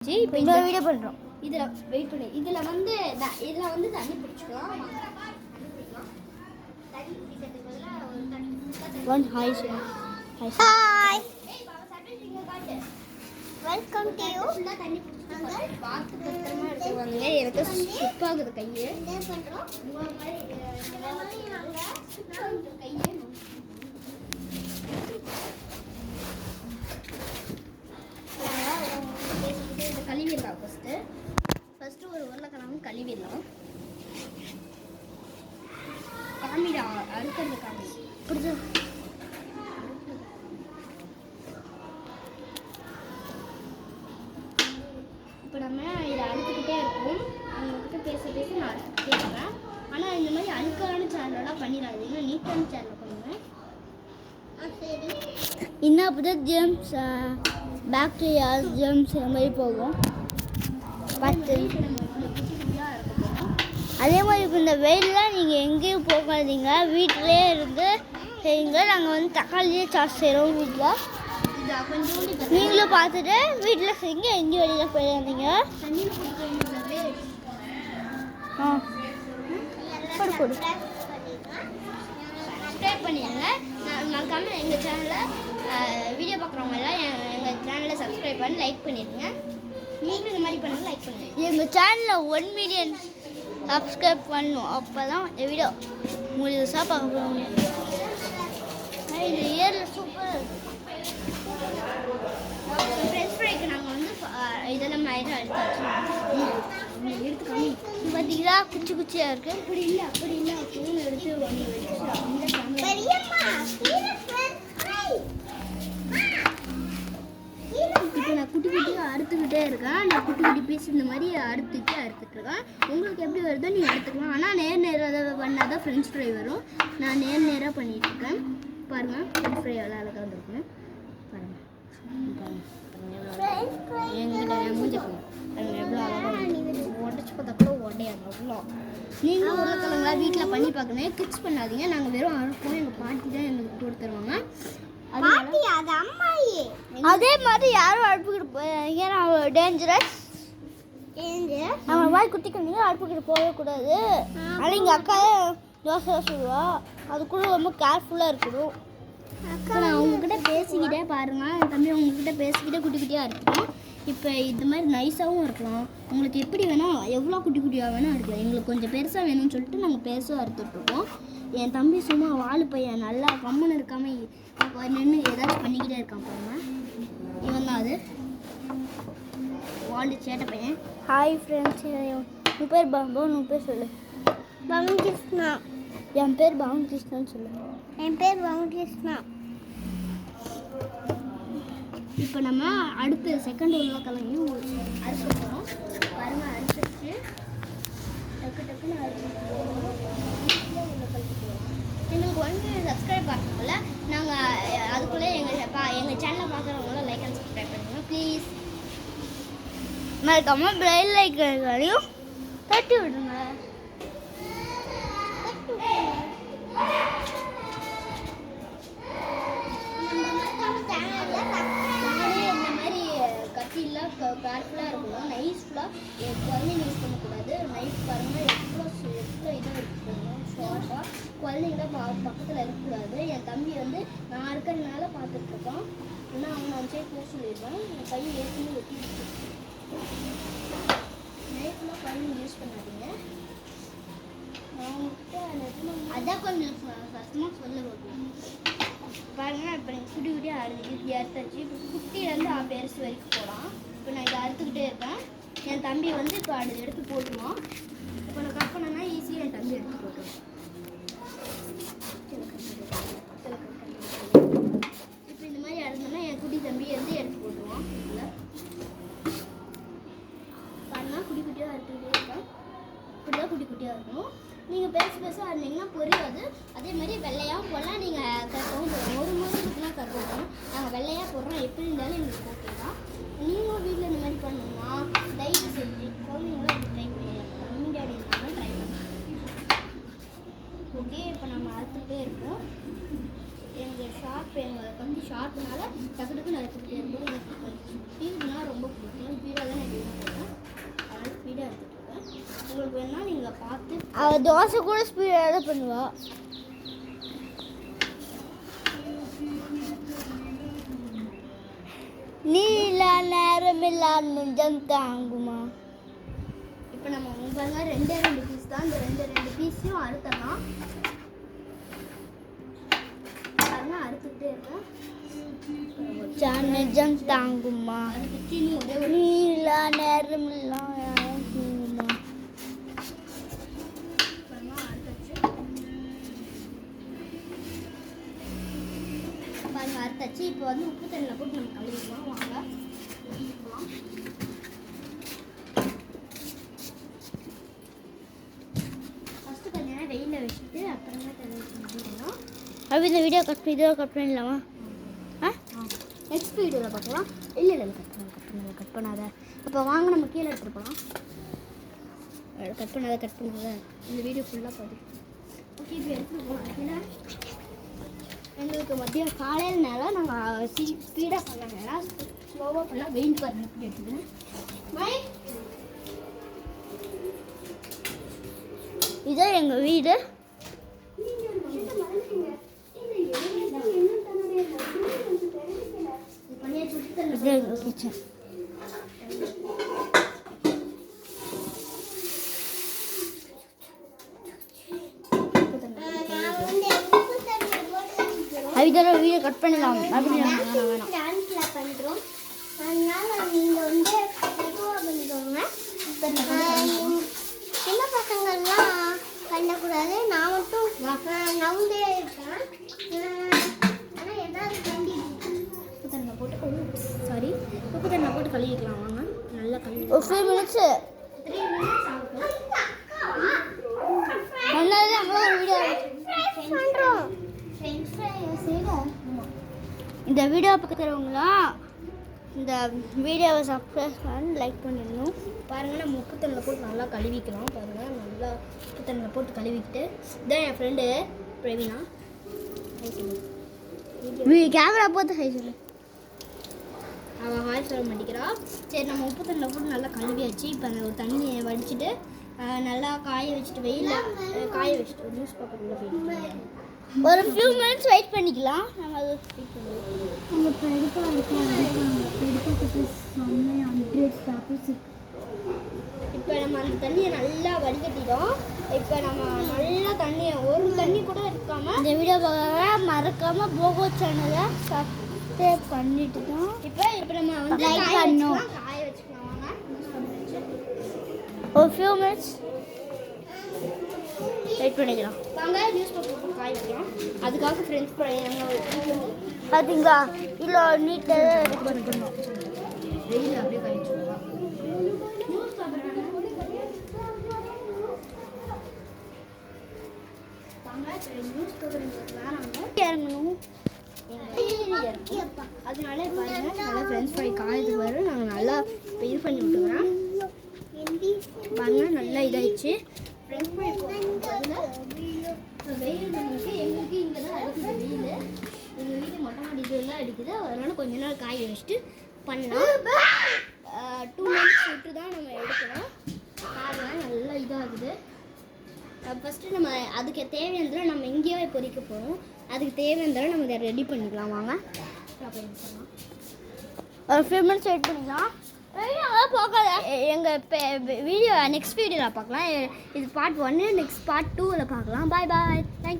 இப்போ இந்த வீடியோ பண்ணுறோம். இதில் வெயிட் பண்ணி இதில் வந்து தண்ணி பிடிச்சிக்கலாம். One hi hi welcome to you. தண்ணி பிடிச்சிக்கலாம். பார்த்து பத்திரமா எடுத்துவாங்க. எனக்கு சுப்பாகுது கையை. என்ன பண்ணுறோம் கையை கழுவிடலாம். ஃபஸ்ட்டு ஒரு உருளைக்கிழங்கு கழுவிடலாம். காமிடா அறுக்கிறது காமி புரிஞ்சு. இப்போ நம்ம இதை அறுத்துக்கிட்டே இருக்கோம். உங்கள்கிட்ட பேச நான் அறுத்துக்கிட்டே இருக்கேன். ஆனால் இந்த மாதிரி அழுக்கான சேனலெலாம் பண்ணிடாதீங்க, நீட்டான சேனல் பண்ணுவேன். சரி. இன்னும் அப்போ தான் ஜெர்ம்ஸ் பாக்டீரியா ஜெர்ம்ஸ் இந்த மாதிரி போகும். பத்து அதே மாதிரி இப்போ இந்த வெயிலெலாம் நீங்கள் எங்கேயும் போகாதீங்க, வீட்டிலே இருந்து செய்யுங்க. நாங்கள் வந்து தக்காளியே சாஸ் செய்கிறோம் வீட்டில். நீங்களும் பார்த்துட்டு வீட்டில் செய்யுங்க, எங்கேயும் வெளியில் போயிடாதீங்க. கொடு சப்ஸ்கிரைப் பண்ணிடுங்க. மறக்காம எங்கள் சேனலில் வீடியோ பார்க்குறவங்க எல்லாம் எங்கள் சேனலை சப்ஸ்கிரைப் பண்ணி லைக் பண்ணிடுங்க. நீங்களும் இந்த மாதிரி பண்ணுங்க, லைக் பண்ணுங்க. எங்கள் சேனலில் 1 மில்லியன் சப்ஸ்கிரைப் பண்ணணும். அப்போ தான் வீடியோ முழுசாக பார்க்க போகிறாங்க. இது இயரில் சூப்பர். ஃப்ரெஞ்ச் ஃப்ரைக்கு நாங்கள் வந்து இதெல்லாம் மயிரம் எடுத்தாச்சு. எடுத்துக்காமி பார்த்தீங்களா குச்சி குச்சியாக இருக்குது. அப்படி இல்லை அப்படின்னு எடுத்து ஒன்று வச்சுக்கலாம். இப்போ நான் குட்டி குட்டியாக அறுத்துக்கிட்டே இருக்கேன். நான் குட்டி குட்டி பீஸ் இந்த மாதிரி அறுத்துட்ருக்கேன். உங்களுக்கு எப்படி வருதோ நீங்கள் அறுத்துக்கலாம். ஆனால் நேராக பண்ணால் தான் ஃப்ரெஞ்ச் ஃப்ரை வரும். நான் நேராக பண்ணிகிட்ருக்கேன். பாருங்கள், ஃப்ரெஞ்ச் ஃப்ரை எவ்வளோ அழகாக வந்துருக்குன்னு பாருங்கள். எங்கிட்ட மூஞ்ச எவ்வளோ அழகாக உடச்சி பார்த்தா கூட உடையாது அவ்வளோ. நீங்களும் உருளைக்கிழங்குலாம் வீட்டில் பண்ணி பார்க்கணும். கிட்ஸ் பண்ணாதீங்க. நாங்கள் வெறும் அறுப்போம். எங்கள் பாட்டி தான் எங்களுக்கு போட்டு தருவாங்க. அதே மாதிரி யாரும் அடுப்புக்கிட்டு போய் நான் டேஞ்சரஸ் நம்ம மாதிரி குட்டி கண்டிங்க அடுப்புக்கிட்டு போகக்கூடாது. ஆனால் எங்கள் அக்கா தோசை சொல்லுவா, அதுக்குள்ள ரொம்ப கேர்ஃபுல்லாக இருக்கணும். நான் அவங்கக்கிட்ட பேசிக்கிட்டே பாருங்கள். என் தம்பி உங்ககிட்ட பேசிக்கிட்டே குட்டி குட்டியாக இருக்கணும். இப்போ இது மாதிரி நைஸாகவும் இருக்கலாம். உங்களுக்கு எப்படி வேணால் எவ்வளோ குட்டி குட்டியாக வேணால் இருக்கலாம். எங்களுக்கு கொஞ்சம் பெருசாக வேணும்னு சொல்லிட்டு நாங்கள் பெருசாக அறுத்துட்ருக்கோம். என் தம்பி சும்மா வாழு பையன் நல்லா கம்மன் இருக்காமல் நின்று ஏதாச்சும் பண்ணிக்கிட்டே இருக்கான் பாருங்க. இவன் தான் அது வாழு சேட்டை பையன். ஹாய் ஃப்ரெண்ட்ஸ், உன் பேர் பாபு, உன் பேர் சொல்லு. பவன் கிருஷ்ணா. என் பேர் பவன் கிருஷ்ணான்னு சொல்லு. என் பேர் பவன் கிருஷ்ணா. இப்போ நம்ம அடுத்து செகண்ட் உருளைக்கிழங்கையும் அறுக்க போகிறோம். பாருங்கள், அறுத்துச்சு டக்குன்னு எங்களுக்கு வந்து சப்ஸ்கிரைப் பண்ணுறோம்ல, நாங்கள் அதுக்குள்ளே எங்கள் சேனலை பார்க்குறவங்கள லைக் அண்ட் சப்ஸ்கிரைப் பண்ணுங்க ப்ளீஸ். மறக்காம பெல் ஐகானையும் தட்டி விடுங்க. இந்த மாதிரி கத்திலாம் கேர்ஃபுல்லாக இருக்கணும். நைஃப்லாம் குழந்தைங்க யூஸ் பண்ணக்கூடாது. நைஃப் பாருங்கள் எவ்வளோ இதாக இருக்கணும். ஷார்ப்பாக குழந்தைங்களாம் பக்கத்தில் இருக்கக்கூடாது. என் தம்பி வந்து நான் இருக்கிறதுனால பார்த்துட்ருக்கான். ஆனால் அவன் அந்த சைட் போக சொல்லிடுவான். என் கையை ஏற்கனவே வெட்டி நைஃப்லாம் குழந்தைங்க யூஸ் பண்ணாதீங்க. அதான் கொஞ்சம் கஷ்டமாக சொல்ல போகும். பாருங்கள், இப்போ நீங்கள் குட்டி குட்டியாக அறுத்தாச்சு. இப்போ குட்டியிலேருந்து பெருசு வரைக்கும் போகலாம். இப்போ நான் இதை அறுத்துக்கிட்டே இருக்கேன். என் தம்பி வந்து இப்போ அதை எடுத்து போட்டுருவான். இப்போ நான் கட் பண்ணேன்னா ஈஸியாக என் தம்பி எடுத்து போட்டுருவான். இப்போ இந்த மாதிரி அறுந்தோன்னா என் குட்டி தம்பி வந்து எடுத்து போட்டுருவான். இல்லை பாருங்கள், குட்டி குட்டியாக அறுத்துக்கிட்டே இருக்கேன். இப்படி தான் குட்டி குட்டியாக இருக்கணும். நீங்கள் பெருசாக இருந்தீங்கன்னா பொரியாது. அதே மாதிரி வெள்ளையாகவும் போடலாம். நீங்கள் கற்கவும் போடலாம். ஒரு முறைக்குலாம் கற்கவும் நாங்கள் வெள்ளையாக போடுறோம். எப்படி இருந்தாலும் எங்களுக்கு ஓகே தான். நீங்களும் வீட்டில் இந்த மாதிரி பண்ணணும்னா தயவு செஞ்சு குழந்தைங்களும் இப்படி ட்ரை பண்ணிடுங்க. மம்மி டேடி இருந்தாலும் ட்ரை பண்ணுங்க. ஓகே, இப்போ நம்ம அறுத்துக்கிட்டே இருக்கோம். எங்கள் ஷார்ப்னால டக்கு டக்குன்னு அறுத்துக்கிட்டே இருக்கும். எனக்கு பீர்னா ரொம்ப பிடிக்கும். பீராக தான் எனக்கு உங்களுக்கு வேணா நீங்கள் பார்த்து அவள் தோசை கூட ஸ்பீடாக தான் பண்ணுவா. நீல நேரமில்லா நெஞ்சம் தாங்குமா. இப்போ நம்ம உங்க ரெண்டே பீஸ் தான். இந்த ரெண்டு பீஸையும் அறுத்தலாம். அதெல்லாம் அறுத்துக்கிட்டே இருக்கேன். நெஞ்சம் தாங்குமா. அதுக்கு இன்னும் ஒரே ஒரு நீல நேரமில்லா தாங்குமா. பாருங்க அறுத்தாச்சு. இப்போ வந்து உப்பு தண்ணியில் போட்டு நம்ம கழுவிக்கலாம். வாங்க ஃபஸ்ட்டு கொஞ்ச நேரம் வெயிலில் வச்சுட்டு அப்புறமா தண்ணி ஊற்றிக்கணும். அப்போ இந்த வீடியோ கட் பண்ணிடலாமா? நெக்ஸ்ட் வீடியோவில் பார்க்கலாம். இல்லை கட் பண்ணாத. அப்போ வாங்க நம்ம கீழே எடுத்துகிட்டு போகலாம். கட் பண்ணாத இந்த வீடியோ ஃபுல்லாக பார்த்து ஓகே. இப்போ எடுத்துகிட்டு போகலாம் கீழே. எங்களுக்கு மதியம் காலையிலனால நாங்கள் ஸ்பீடாக பண்ணாங்க. ஸ்லோவாக பண்ணால் வெயில் பாருங்க எப்படி எடுத்துக்கிறேன். இதான் எங்கள் வீடு. இது எங்கள் கிச்சன். இதோட வீடியோ கட் பண்ணலாம் அப்படின்னு டான்ஸில் பண்ணுறோம். அதனால நீங்கள் வந்து மெதுவாக பண்ணிக்கோங்க. சின்ன பசங்கள்லாம் பண்ணக்கூடாது. நான் மட்டும் நவுந்தே இருக்கேன். ஆனால் ஏதாவது கண்டி உப்பு தண்ணி போட்டு கழுவிக்கலாம். வாங்க நல்லா கழுவி ஒரு 3 மினிட்ஸு 3 மினிட்ஸ் ஆகும். முன்னாடி நம்மளும் ஒரு வீடியோ பண்ணுறோம். இந்த வீடியோ பார்க்குறவங்களாம் இந்த வீடியோவை சப்ஸ்கிரைப் பண்ணி லைக் பண்ணிடணும். பாருங்கள் நம்ம உப்பு தண்ணியில் போட்டு நல்லா கழுவிக்கலாம். பாருங்கள் நல்லா உப்பு தண்ணியில் போட்டு கழுவிக்கிட்டு இதான் என் ஃப்ரெண்டு பிரவீனா. கேமரா போட்டு ஹை சொல்லு. அவள் ஹாய் சொல்ல மாட்டேங்கிறா. சரி நம்ம உப்பு தண்ணியில் போட்டு நல்லா கழுவியாச்சு. இப்போ அந்த ஒரு தண்ணியை வடிச்சிட்டு நல்லா காய வச்சுட்டு வெயிலில் காய வச்சுட்டு நியூஸ் பேப்பரில் போயிட்டு ஒரு ஃபியூ மினிட்ஸ் வெயிட் பண்ணிக்கலாம். நம்ம அது வெயிட் இப்போ நம்ம அந்த தண்ணியை நல்லா வடிகட்டிட்டோம். இப்போ நம்ம நல்லா தண்ணியை ஒரு தண்ணி கூட இருக்காமல் இந்த வீடியோ பார்க்க மறக்காமல் போகோ சேனலை சப்ஸ்கிரைப் பண்ணிட்டு தான் இப்போ நம்ம வந்து லைக் பண்ணணும். காய வச்சுக்கலாம். வாங்க ஒரு ஃபியூ மினிட்ஸ் வெயிட் பண்ணிக்கலாம். வாங்க நியூஸ் பேப்பர் காய வைக்கலாம். அதுக்காக ஃப்ரெண்ட்ஸ் பார்த்தீங்களா இவ்வளோ நீட்டாக ரெடி பண்ணிக்கணும். வெயில் அப்படியே காய வச்சுக்கலாம். நியூஸ் பேப்பர் நியூஸ் பேப்பர் இறங்கணும். அதனால பாருங்க நல்லா ஃப்ரெண்ட்ஸ் ஃப்ரை காயது வரும். நாங்கள் நல்லா இது பண்ணி விட்டுக்கிறோம். பாருங்க நல்லா இதாகிடுச்சு. ஃப்ரெண்ட்ஸ் ஃப்ரை வெயில் நமக்கு எங்களுக்கு இங்கே தான் அடிக்குது வெயில். எங்கள் வீட்டு மொட்டை மாடி இதெல்லாம் அடிக்குது. அதனால கொஞ்ச நேரம் காய வச்சுட்டு பண்ணலாம். 2 மினிட்ஸ் விட்டு தான் நம்ம எடுக்கணும். பாருங்கள் நல்லா இதாகுது. ஃபஸ்ட்டு நம்ம அதுக்கு தேவையானதை நம்ம இங்கேயே பொரிக்க போகிறோம். அதுக்கு தேவையானதை நம்ம இதை ரெடி பண்ணிக்கலாம். வாங்க ஒரு ஃபியூ மினிட்ஸ் வெயிட் பண்ணிக்கலாம். பார்க்கல எங்கள் வீடியோ நெக்ஸ்ட் வீடியோவில் பார்க்கலாம். இது பார்ட் 1. நெக்ஸ்ட் பார்ட் 2ல் பார்க்கலாம். பாய் பாய். தேங்க்யூ.